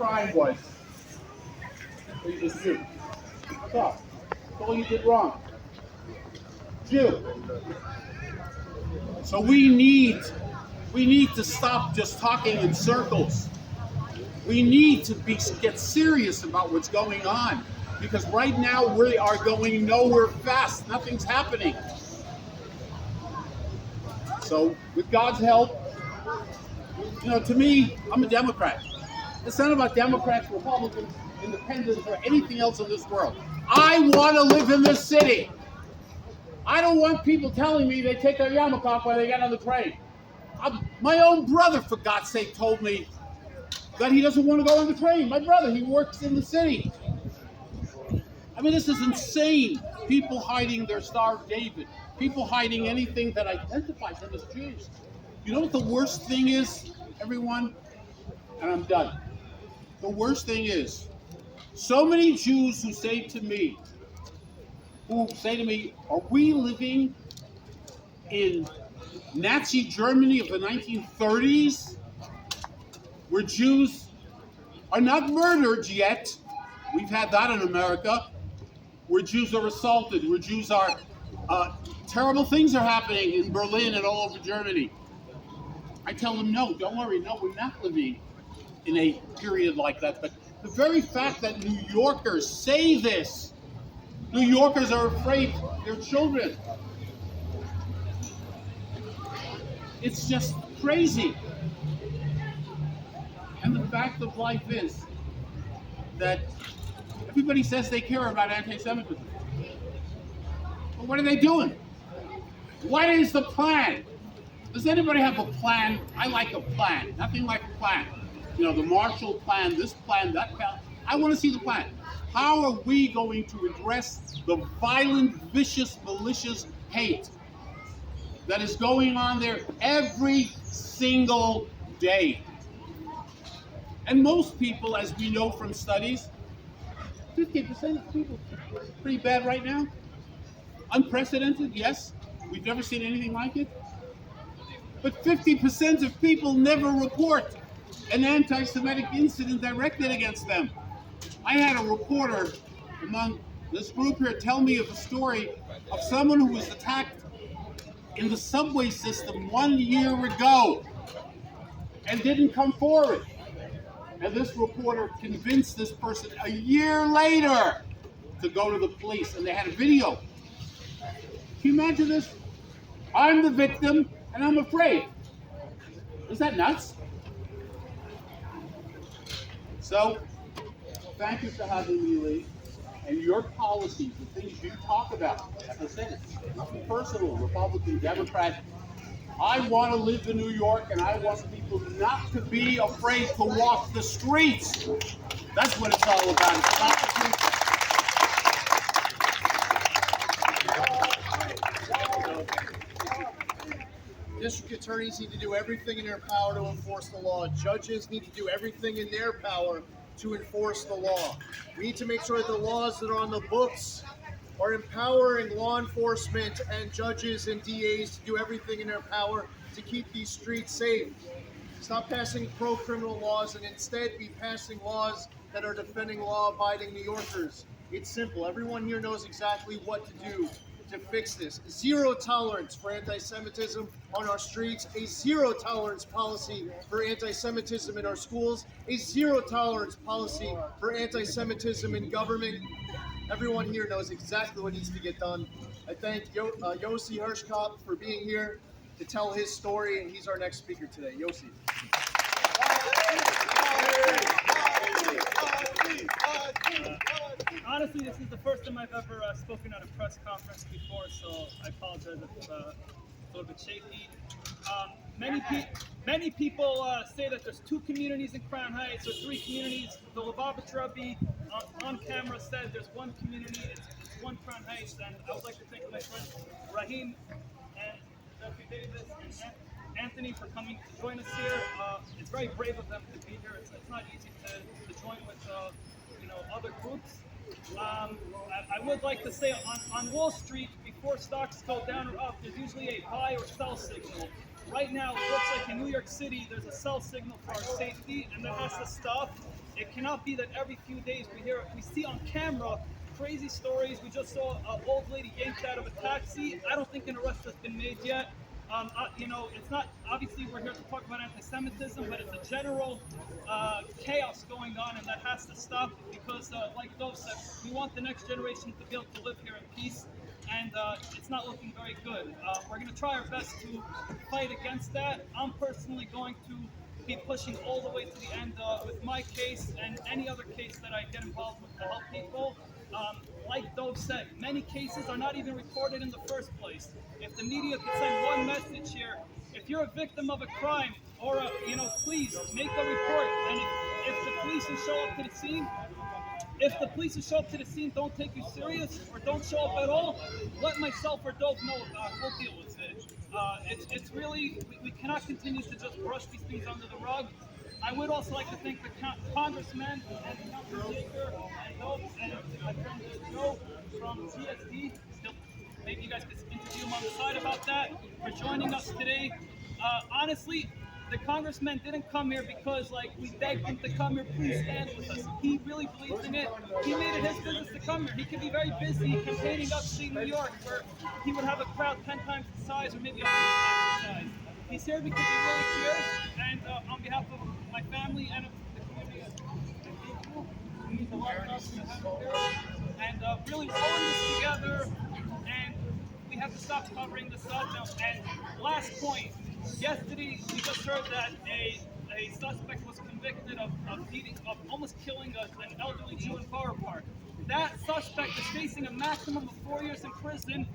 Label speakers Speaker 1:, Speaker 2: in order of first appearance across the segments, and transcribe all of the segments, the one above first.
Speaker 1: crime was, is Jew. That's all. That's all you did wrong. Jew. So we need to stop just talking in circles. We need to get serious about what's going on, because right now we are going nowhere fast. Nothing's happening. So with God's help, to me, I'm a Democrat. It's not about Democrats, Republicans, independents, or anything else in this world. I want to live in this city. I don't want people telling me they take their yarmulke off when they get on the train. My own brother, for God's sake, told me that he doesn't want to go on the train. My brother, he works in the city. I mean, this is insane. People hiding their Star of David. People hiding anything that identifies them as Jews. You know what the worst thing is, everyone? And I'm done. The worst thing is, so many Jews who say to me, are we living in Nazi Germany of the 1930s, where Jews are not murdered yet? We've had that in America, where Jews are assaulted, where Jews are, terrible things are happening in Berlin and all over Germany. I tell them, no, don't worry, no, we're not living in a period like that. But the very fact that New Yorkers say this, New Yorkers are afraid their children. It's just crazy. And the fact of life is that everybody says they care about anti-Semitism. But what are they doing? What is the plan? Does anybody have a plan? I like a plan. Nothing like a plan. The Marshall Plan, this plan, that plan. I want to see the plan. How are we going to address the violent, vicious, malicious hate that is going on there every single day? And most people, as we know from studies, 50% of people are pretty bad right now. Unprecedented, yes. We've never seen anything like it. But 50% of people never report an anti-Semitic incident directed against them. I had a reporter among this group here tell me of a story of someone who was attacked in the subway system 1 year ago and didn't come forward. And this reporter convinced this person a year later to go to the police, and they had a video. Can you imagine this? I'm the victim, and I'm afraid. Is that nuts? So, thank you for having me, Lee. And your policies, the things you talk about, as I said, it's nothing personal, Republican, Democrat. I want to live in New York, and I want people not to be afraid to walk the streets. That's what it's all about. It's not the streets.
Speaker 2: District attorneys need to do everything in their power to enforce the law. Judges need to do everything in their power to enforce the law. We need to make sure that the laws that are on the books are empowering law enforcement and judges and DAs to do everything in their power to keep these streets safe. Stop passing pro-criminal laws and instead be passing laws that are defending law-abiding New Yorkers. It's simple. Everyone here knows exactly what to do to fix this. Zero tolerance for anti-Semitism on our streets, a zero tolerance policy for anti-Semitism in our schools, a zero tolerance policy for anti-Semitism in government. Everyone here knows exactly what needs to get done. I thank Yossi Hirschkopf for being here to tell his story, and he's our next speaker today. Yossi.
Speaker 3: Honestly, this is the first time I've ever spoken at a press conference before, so I apologize if it's a little bit shaky. Many people say that there's two communities in Crown Heights or three communities. The Lubavitch Rebbe on camera said there's one community, it's one Crown Heights, and I would like to thank my friends Rahim and Jeffrey Davis and Anthony for coming to join us here. It's very brave of them to be here. It's not easy to join with other groups. I would like to say on Wall Street, before stocks go down or up, there's usually a buy or sell signal. Right now, it looks like in New York City, there's a sell signal for our safety, and that has to stop. It cannot be that every few days we see on camera crazy stories. We just saw an old lady yanked out of a taxi. I don't think an arrest has been made yet. It's not, obviously we're here to talk about anti-Semitism, but it's a general chaos going on, and that has to stop because, like Dov said, we want the next generation to be able to live here in peace, and it's not looking very good. We're going to try our best to fight against that. I'm personally going to be pushing all the way to the end with my case and any other case that I get involved with to help people. Like Dov said, many cases are not even recorded in the first place. If the media could send one message here, if you're a victim of a crime or please make a report. And if the police who show up to the scene, don't take you serious or don't show up at all, let myself or Dov know about it. We'll deal with it. It's really, we cannot continue to just brush these things under the rug. I would also like to thank the congressman and Councilman Baker and Dov and my friend Joe from TSD. Maybe you guys could interview him on the side about that, for joining us today. Honestly, the congressman didn't come here because we begged him to come here, please stand with us. He really believes in it. He made it his business to come here. He could be very busy campaigning upstate New York where he would have a crowd 10 times the size or maybe 100 times the size. He's here because he really cares, and on behalf of my family and of the community, it means a lot to us to have him here. And really, we're all in this together, and we have to stop covering this up. And last point, yesterday we just heard that a suspect was convicted of almost killing an elderly Jew in Borough Park. That suspect is facing a maximum of 4 years in prison,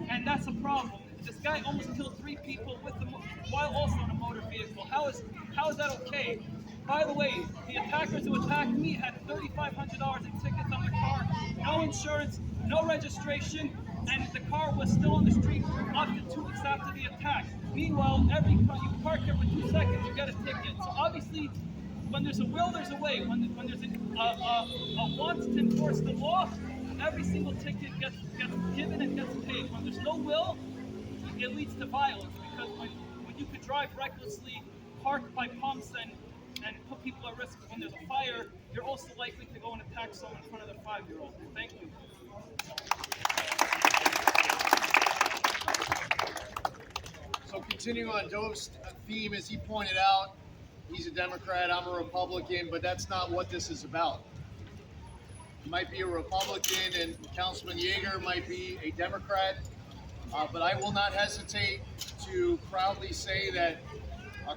Speaker 3: and that's a problem. This guy almost killed 3 people while also in a motor vehicle. How is that okay? By the way, the attackers who attacked me had $3,500 in tickets on their car, no insurance, no registration, and the car was still on the street up to 2 weeks after the attack. Meanwhile, every car you park here for 2 seconds, you get a ticket. So obviously, when there's a will, there's a way. When there's a want to enforce the law, every single ticket gets given and gets paid. When there's no will, it leads to violence, because when you could drive recklessly, park by pumps, and put people at risk when there's a fire, you're also likely to go and attack someone in front of their 5-year-old. Thank you.
Speaker 2: So continuing on Dov's theme, as he pointed out, he's a Democrat, I'm a Republican, but that's not what this is about. You might be a Republican and Councilman Yeager might be a Democrat, but I will not hesitate to proudly say that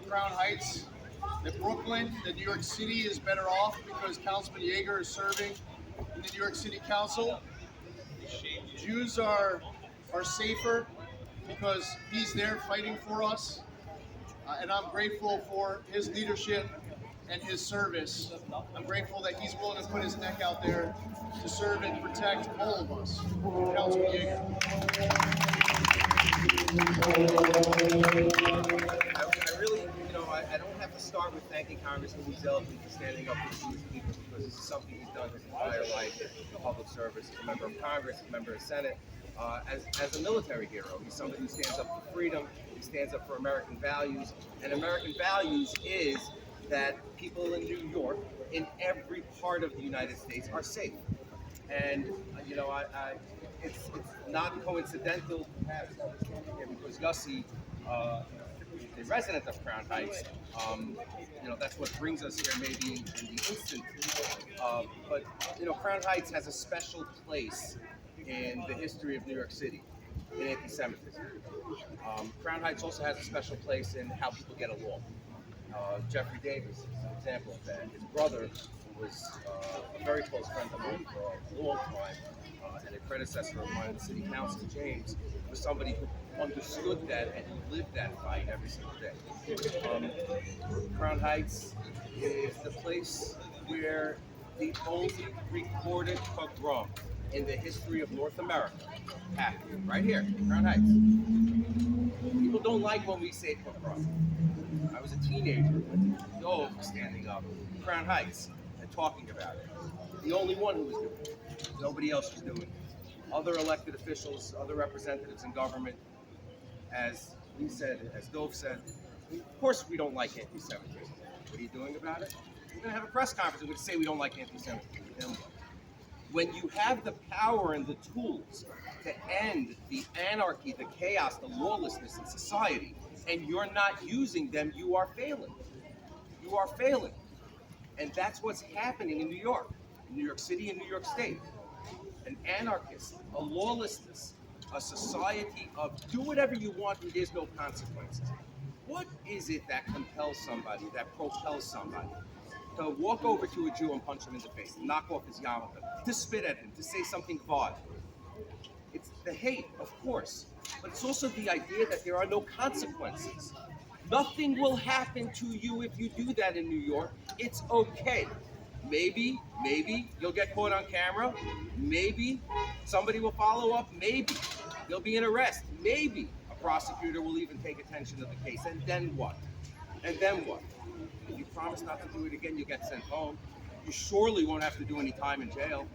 Speaker 2: Crown Heights, that Brooklyn, that New York City is better off because Councilman Yeager is serving in the New York City Council. Jews are safer because he's there fighting for us, and I'm grateful for his leadership and his service. I'm grateful that he's willing to put his neck out there to serve and protect all of us. Councilman Yeager.
Speaker 4: I really, I don't have to start with thanking Congressman Zeldin for standing up for these people, because this is something he's done his entire life in public service, as a member of Congress, a member of the Senate, as a military hero. He's somebody who stands up for freedom, he stands up for American values, and American values is that people in New York, in every part of the United States, are safe. And, it's not coincidental because Yossi, the resident of Crown Heights, that's what brings us here maybe in the instant. But Crown Heights has a special place in the history of New York City in anti-Semitism. Crown Heights also has a special place in how people get along. Jeffrey Davis is an example of that. His brother, who was a very close friend of mine for a long time, and a predecessor of mine in the city council, James, was somebody who understood that and who lived that fight every single day. Crown Heights is the place where the only recorded pogrom in the history of North America happened, right here, Crown Heights. People don't like when we say pogrom. I was a teenager when Dov was standing up in Crown Heights and talking about it. The only one who was doing it. Nobody else was doing it. Other elected officials, other representatives in government, as we said, as Dov said, of course we don't like anti-Semitism. What are you doing about it? We're going to have a press conference and we're going to say we don't like anti-Semitism. Then what? When you have the power and the tools to end the anarchy, the chaos, the lawlessness in society, and you're not using them, you are failing. You are failing. And that's what's happening in New York City, and New York State. An anarchist, a lawlessness, a society of do whatever you want and there's no consequences. What is it that compels somebody, that propels somebody to walk over to a Jew and punch him in the face, to knock off his yarmulke, to spit at him, to say something vile? It's the hate, of course, but it's also the idea that there are no consequences. Nothing will happen to you if you do that in New York. It's okay. Maybe you'll get caught on camera. Maybe somebody will follow up. Maybe there'll be an arrest. Maybe a prosecutor will even take attention to the case. And then what? And then what? If you promise not to do it again, you get sent home. You surely won't have to do any time in jail.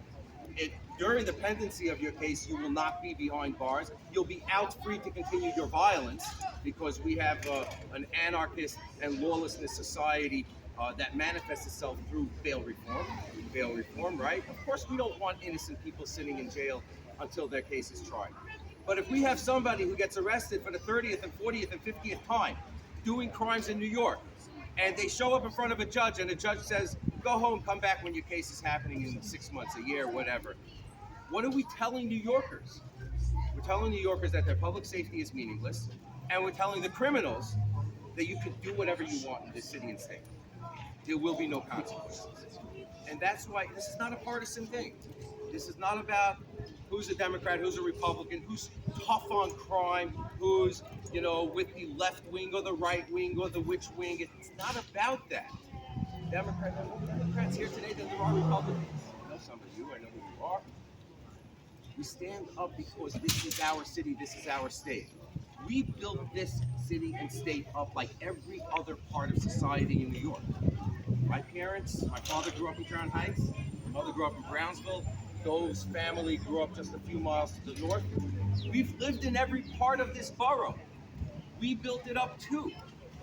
Speaker 4: During the pendency of your case, you will not be behind bars. You'll be out free to continue your violence because we have an anarchist and lawlessness society that manifests itself through bail reform. Bail reform, right? Of course, we don't want innocent people sitting in jail until their case is tried. But if we have somebody who gets arrested for the 30th and 40th and 50th time doing crimes in New York, and they show up in front of a judge and the judge says, go home, come back when your case is happening in 6 months, a year, whatever. What are we telling New Yorkers? We're telling New Yorkers that their public safety is meaningless, and we're telling the criminals that you can do whatever you want in this city and state. There will be no consequences. And that's why this is not a partisan thing. This is not about who's a Democrat, who's a Republican, who's tough on crime, who's, with the left wing or the right wing or the which wing. It's not about that. There are more Democrats here today than there are Republicans. I know some of you, I know who you are. We stand up because this is our city, this is our state. We built this city and state up like every other part of society in New York. My father grew up in Crown Heights, my mother grew up in Brownsville. Doe's family grew up just a few miles to the north. We've lived in every part of this borough. We built it up too.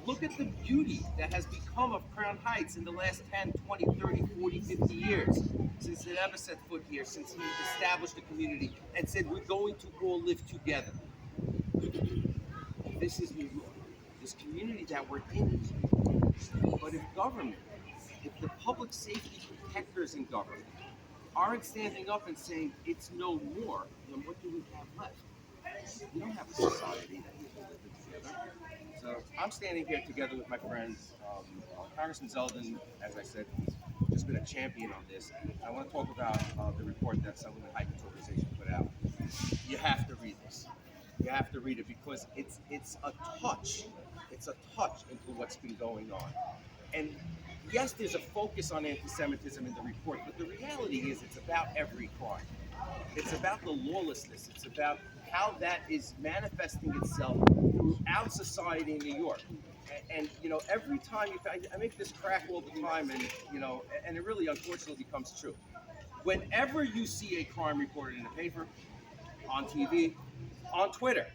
Speaker 4: Look at the beauty that has become of Crown Heights in the last 10, 20, 30, 40, 50 years. Since it ever set foot here, since he established a community and said, we're going to all live together. This is New York. This community that we're in. But if the public safety protectors in government aren't standing up and saying it's no more, then what do we have left? We don't have a society that we can live together. So I'm standing here together with my friends. Congressman Zeldin, as I said, has just been a champion on this. I want to talk about the report that Sullivan Hikens organization put out. You have to read this. You have to read it because it's a touch. It's a touch into what's been going on. And yes, there's a focus on anti-Semitism in the report, but the reality is it's about every crime. It's about the lawlessness. It's about how that is manifesting itself throughout society in New York. And every time I make this crack all the time, and it really unfortunately becomes true. Whenever you see a crime reported in a paper, on TV, on Twitter,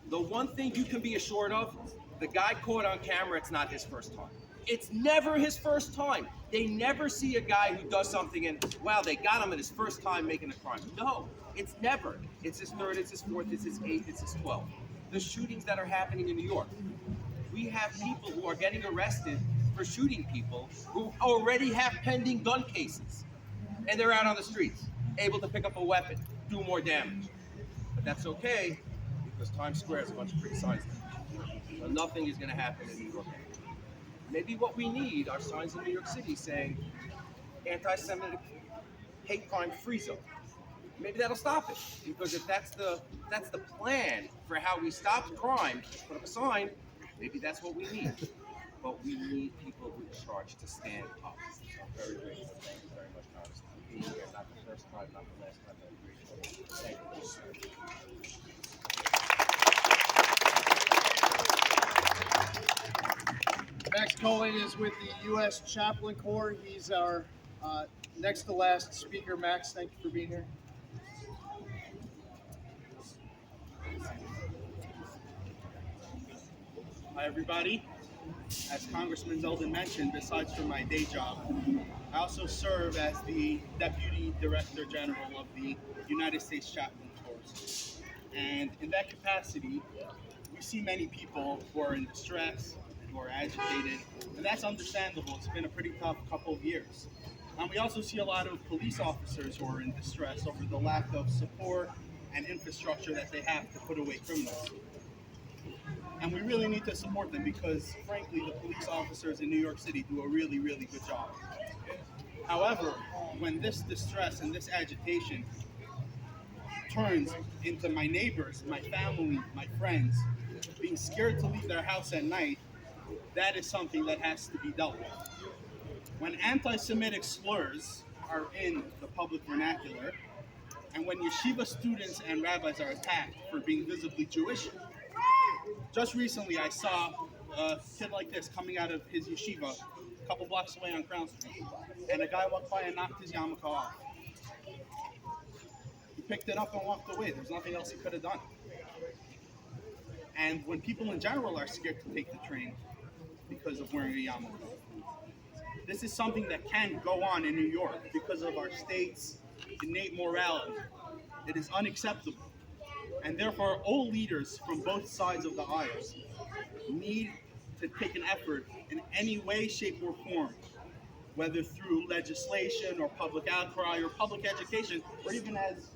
Speaker 4: the one thing you can be assured of, the guy caught on camera, it's not his first time. It's never his first time. They never see a guy who does something and, wow, they got him at his first time making a crime. No, it's never. It's his third, it's his fourth, it's his eighth, it's his 12th. The shootings that are happening in New York. We have people who are getting arrested for shooting people who already have pending gun cases. And they're out on the streets, able to pick up a weapon, do more damage. But that's okay, because Times Square has a bunch of pretty signs there. So nothing is going to happen in New York. Maybe what we need are signs in New York City saying anti-Semitic hate crime free zone. Maybe that'll stop it. Because if that's the plan for how we stop crime, put up a sign, maybe that's what we need. But we need people who are charged to stand up. So I'm very grateful. Thank you very much, Congressman, for being here. Not the first time, not the last time. I'm grateful. Thank you.
Speaker 2: Max Colling is with the U.S. Chaplain Corps. He's our next to last speaker. Max, thank you for being here.
Speaker 5: Hi, everybody. as Congressman Zeldin mentioned, besides for my day job, I also serve as the Deputy Director General of the United States Chaplain Corps. And in that capacity, we see many people who are in distress and who are agitated, and that's understandable. It's been a pretty tough couple of years. And we also see a lot of police officers who are in distress over the lack of support and infrastructure that they have to put away criminals. And we really need to support them because, frankly, the police officers in New York City do a really, really good job. However, when this distress and this agitation turns into my neighbors, my family, my friends being scared to leave their house at night, that is something that has to be dealt with. When anti-Semitic slurs are in the public vernacular, and when yeshiva students and rabbis are attacked for being visibly Jewish, just recently I saw a kid like this coming out of his yeshiva a couple blocks away on Crown Street, and a guy walked by and knocked his yarmulke off. He picked it up and walked away. There's nothing else he could have done. And when people in general are scared to take the train because of wearing a yarmulke, this is something that can go on in New York because of our state's innate morality. It is unacceptable. And therefore, all leaders from both sides of the aisles need to take an effort in any way, shape, or form, whether through legislation or public outcry or public education, or even as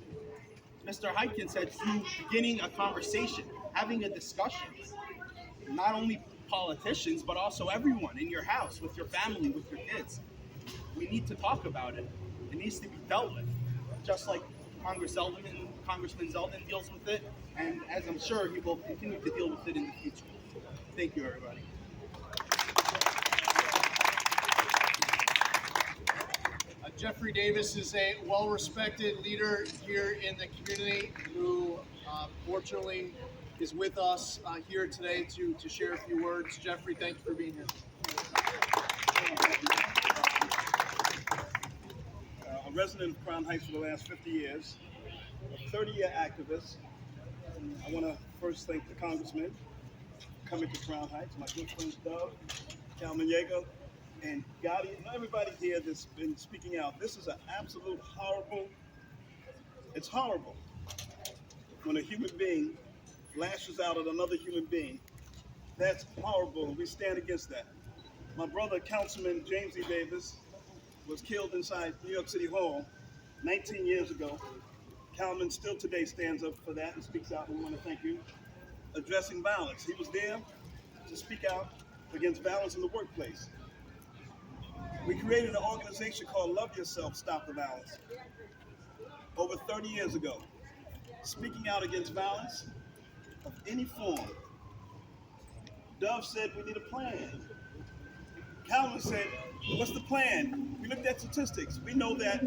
Speaker 5: Mr. Heitkin said, through beginning a conversation, having a discussion. Not only politicians, but also everyone in your house, with your family, with your kids. We need to talk about it. It needs to be dealt with, just like Congressman Zeldin deals with it, and as I'm sure he will continue to deal with it in the future. Thank you, everybody.
Speaker 2: Jeffrey Davis is a well-respected leader here in the community who, fortunately, is with us here today to share a few words. Jeffrey, thank you for being here.
Speaker 6: A resident of Crown Heights for the last 50 years, a 30-year activist. I want to first thank the congressman for coming to Crown Heights, my good friends Doug, Calvin Yeager, and Gotti, and everybody here that's been speaking out. This is an absolute horrible, it's horrible when a human being lashes out at another human being. That's horrible, and we stand against that. My brother, Councilman James E. Davis, was killed inside New York City Hall 19 years ago. Calvin still today stands up for that and speaks out, and we want to thank you. Addressing violence. He was there to speak out against violence in the workplace. We created an organization called Love Yourself, Stop the Violence, over 30 years ago, speaking out against violence of any form. Dove said we need a plan. Calvin said, what's the plan? We looked at statistics. We know that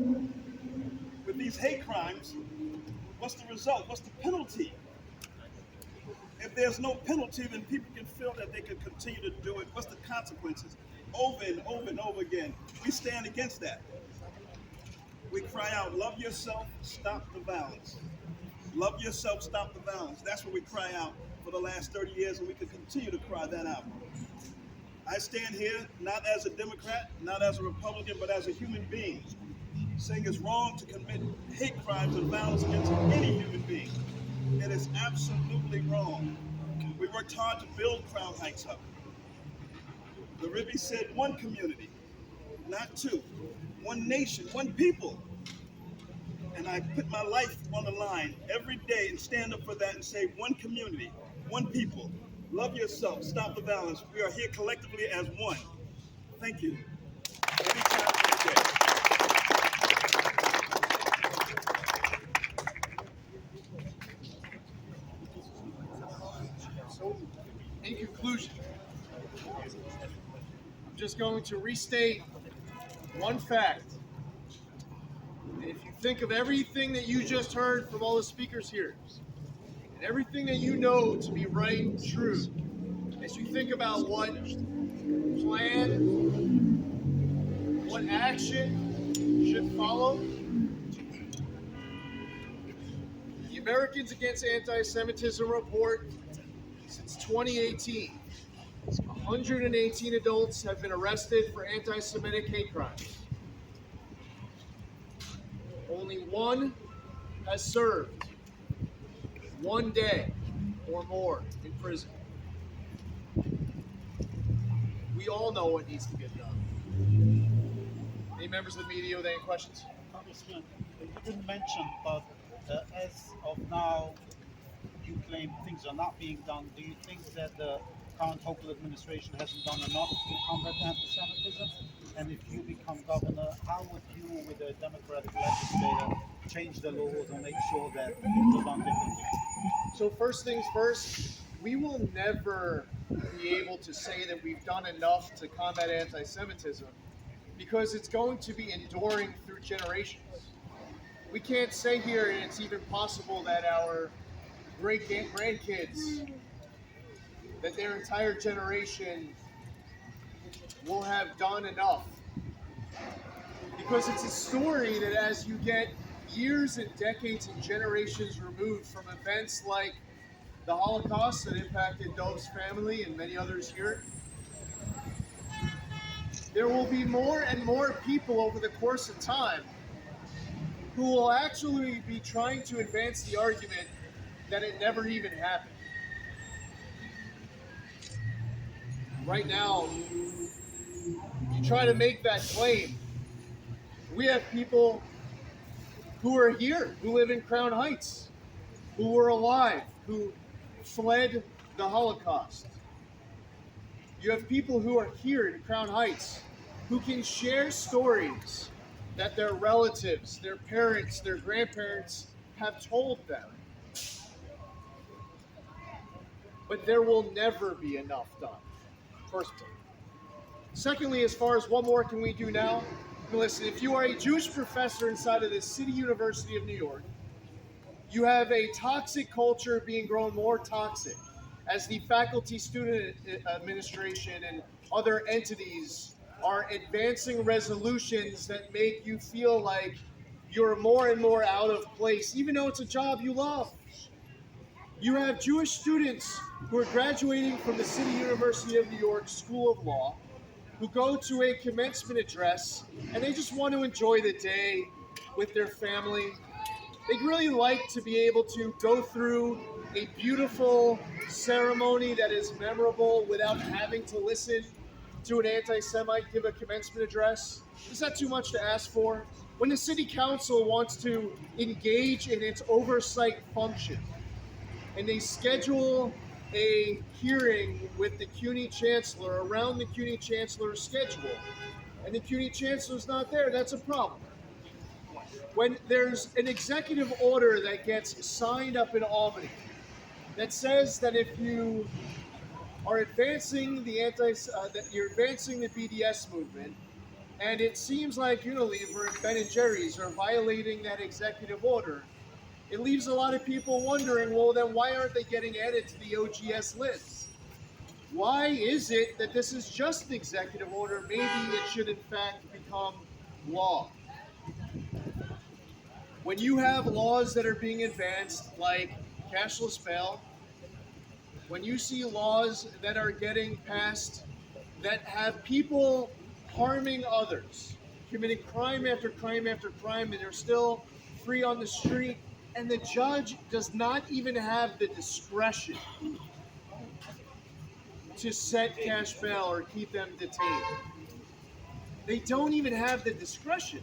Speaker 6: with these hate crimes, what's the result? What's the penalty? If there's no penalty, then people can feel that they can continue to do it. What's the consequences? Over and over and over again. We stand against that. We cry out, love yourself, stop the violence. Love yourself, stop the violence. That's what we cry out for the last 30 years, and we can continue to cry that out. I stand here not as a Democrat, not as a Republican, but as a human being, saying it's wrong to commit hate crimes and violence against any human being. It is absolutely wrong. We worked hard to build Crown Heights up. The Ribby said one community, not two. One nation, one people. And I put my life on the line every day and stand up for that and say one community, one people. Love yourself, stop the violence. We are here collectively as one. Thank you. Every time, every day.
Speaker 2: So, in conclusion, I'm just going to restate one fact. And if you think of everything that you just heard from all the speakers here, and everything that you know to be right and true, as you think about what plan, what action should follow, the Americans Against Anti-Semitism report since 2018 118 adults have been arrested for anti-Semitic hate crimes. Only one has served 1 day or more in prison. We all know what needs to get done. Any members of the media with any questions?
Speaker 7: Congressman, you didn't mention, but as of now, you claim things are not being done. Do you think that the current Hochul administration hasn't done enough to combat anti-Semitism? And if you become governor, how would you, with a Democratic legislator, change the laws and make sure that things are done differently?
Speaker 2: So first things first, we will never be able to say that we've done enough to combat anti-Semitism because it's going to be enduring through generations. We can't say here, and it's even possible that our great-grandkids, that their entire generation will have done enough. Because it's a story that as you get years and decades and generations removed from events like the Holocaust that impacted Dove's family and many others here, there will be more and more people over the course of time who will actually be trying to advance the argument that it never even happened. Right now, you try to make that claim. We have people who are here, who live in Crown Heights, who were alive, who fled the Holocaust. You have people who are here in Crown Heights who can share stories that their relatives, their parents, their grandparents have told them. But there will never be enough done, firstly. Secondly, as far as what more can we do now? Listen, if you are a Jewish professor inside of the City University of New York, you have a toxic culture being grown more toxic as the faculty student administration and other entities are advancing resolutions that make you feel like you're more and more out of place, even though it's a job you love. You have Jewish students who are graduating from the City University of New York School of Law who go to a commencement address and they just want to enjoy the day with their family. They'd really like to be able to go through a beautiful ceremony that is memorable without having to listen to an anti-Semite give a commencement address. Is that too much to ask for? When the city council wants to engage in its oversight function and they schedule a hearing with the CUNY chancellor around the CUNY chancellor's schedule, and the CUNY chancellor's not there, that's a problem. When there's an executive order that gets signed up in Albany that says that if you are advancing that you're advancing the BDS movement, and it seems like Unilever and Ben & Jerry's are violating that executive order, it leaves a lot of people wondering, well, then why aren't they getting added to the OGS list? Why is it that this is just an executive order? Maybe it should, in fact, become law. When you have laws that are being advanced, like cashless bail, when you see laws that are getting passed that have people harming others, committing crime after crime after crime, and they're still free on the street, and the judge does not even have the discretion to set cash bail or keep them detained. They don't even have the discretion.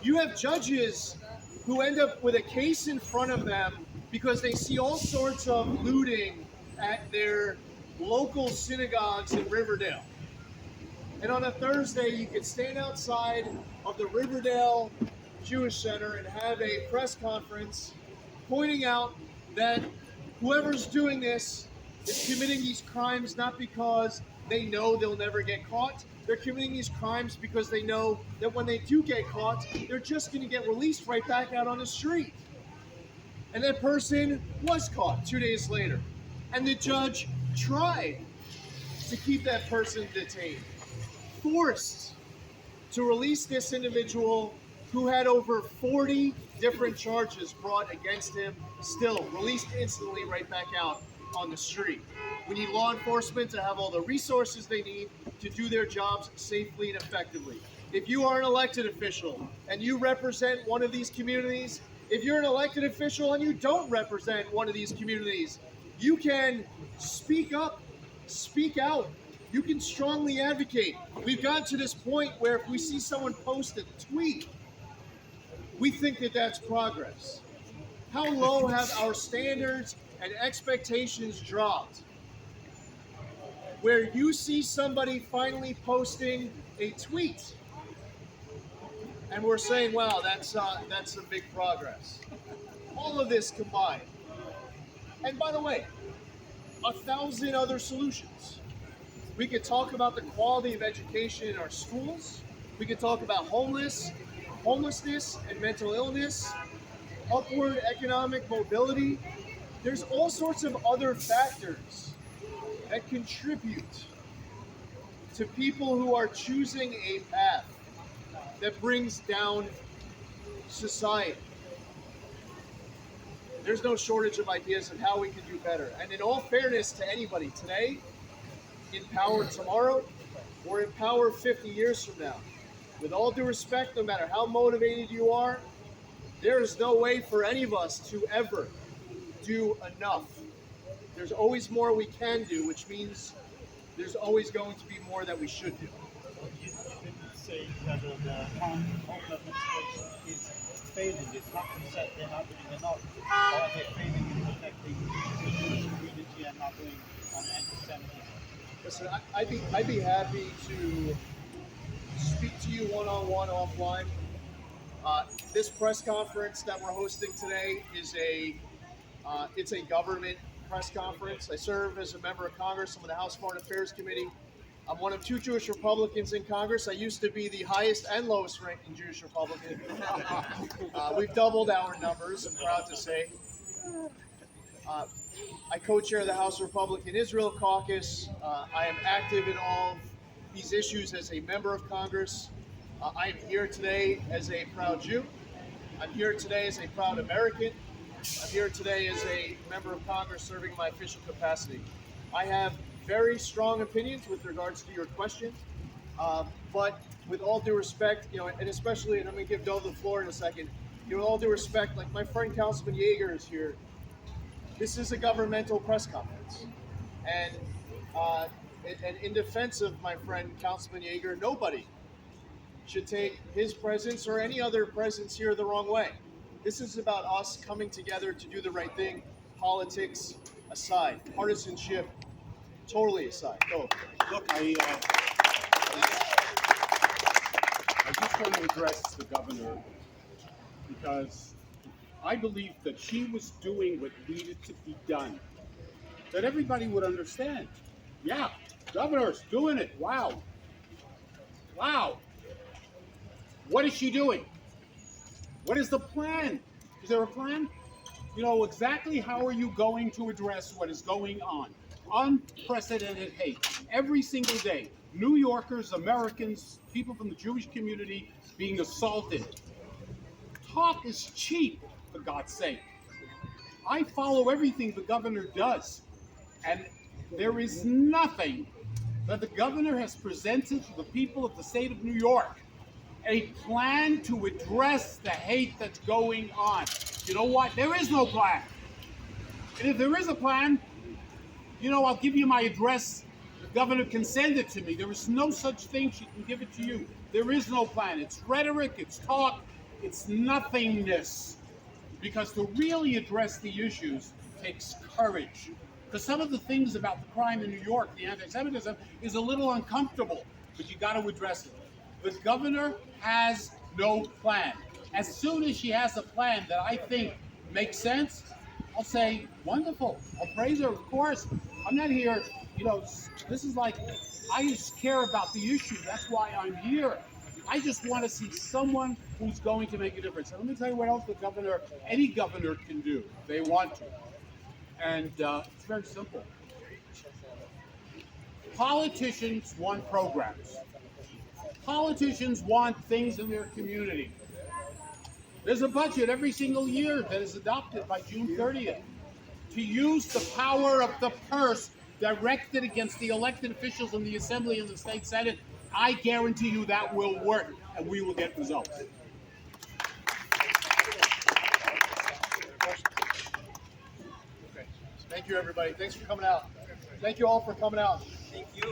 Speaker 2: You have judges who end up with a case in front of them because they see all sorts of looting at their local synagogues in Riverdale. And on a Thursday, you could stand outside of the Riverdale Jewish Center and have a press conference pointing out that whoever's doing this is committing these crimes not because they know they'll never get caught. They're committing these crimes because they know that when they do get caught, they're just going to get released right back out on the street. And that person was caught 2 days later. And the judge tried to keep that person detained, forced to release this individual who had over 40 different charges brought against him, still released instantly right back out on the street. We need law enforcement to have all the resources they need to do their jobs safely and effectively. If you are an elected official and you represent one of these communities, if you're an elected official and you don't represent one of these communities, you can speak up, speak out. You can strongly advocate. We've gotten to this point where if we see someone post a tweet, we think that that's progress. How low have our standards and expectations dropped? Where you see somebody finally posting a tweet, and we're saying, "Wow, that's some big progress." All of this combined, and by the way, 1,000 other solutions. We could talk about the quality of education in our schools. We could talk about homelessness and mental illness, upward economic mobility. There's all sorts of other factors that contribute to people who are choosing a path that brings down society. There's no shortage of ideas of how we can do better. And in all fairness to anybody, today, in power tomorrow, or in power 50 years from now, with all due respect, no matter how motivated you are, there is no way for any of us to ever do enough. There's always more we can do, which means there's always going to be more that we should do.
Speaker 7: You didn't say whether the current Oakland administration is failing. It's not you said they're not doing enough. Or are they failing in protecting the Jewish community and not doing anti-Semitism?
Speaker 2: Listen, I'd be happy to speak to you one-on-one offline. This press conference that we're hosting today is it's a government press conference. I serve as a member of Congress. I'm on the House Foreign Affairs Committee. I'm one of 2 Jewish Republicans in Congress. I used to be the highest and lowest ranking Jewish Republican. We've doubled our numbers, I'm proud to say. I co-chair the House Republican Israel Caucus. I am active in all of these issues as a member of Congress. I am here today as a proud Jew. I'm here today as a proud American. I'm here today as a member of Congress serving in my official capacity. I have very strong opinions with regards to your question, but with all due respect, and especially, and I'm going to give Doe the floor in a second, with all due respect, like my friend Councilman Yeager is here, this is a governmental press conference. And in defense of my friend Councilman Yeager, nobody should take his presence or any other presence here the wrong way. This is about us coming together to do the right thing, politics aside, partisanship totally aside. Go.
Speaker 1: Look, I just want to address the governor because I believe that she was doing what needed to be done, that everybody would understand. Yeah, governor's doing it. Wow. Wow. What is she doing? What is the plan? Is there a plan? Exactly how are you going to address what is going on? Unprecedented hate. Every single day, New Yorkers, Americans, people from the Jewish community being assaulted. Talk is cheap, for God's sake. I follow everything the governor does, and there is nothing that the governor has presented to the people of the state of New York. A plan to address the hate that's going on. You know what? There is no plan. And if there is a plan, I'll give you my address. The governor can send it to me. There is no such thing. She can give it to you. There is no plan. It's rhetoric, it's talk, it's nothingness. Because to really address the issues takes courage. Because some of the things about the crime in New York, the anti-Semitism, is a little uncomfortable, but you got to address it. The governor has no plan. As soon as she has a plan that I think makes sense, I'll say, wonderful. I'll praise her, of course. I'm not here, this is like, I just care about the issue. That's why I'm here. I just want to see someone who's going to make a difference. And let me tell you what else any governor can do. They want to. And it's very simple. Politicians want programs. Politicians want things in their community. There's a budget every single year that is adopted by June 30th to use the power of the purse directed against the elected officials in the Assembly and the State Senate, I guarantee you that will work, and we will get results.
Speaker 2: Thank you, everybody. Thanks for coming out. Thank you all for coming out.
Speaker 4: Thank you.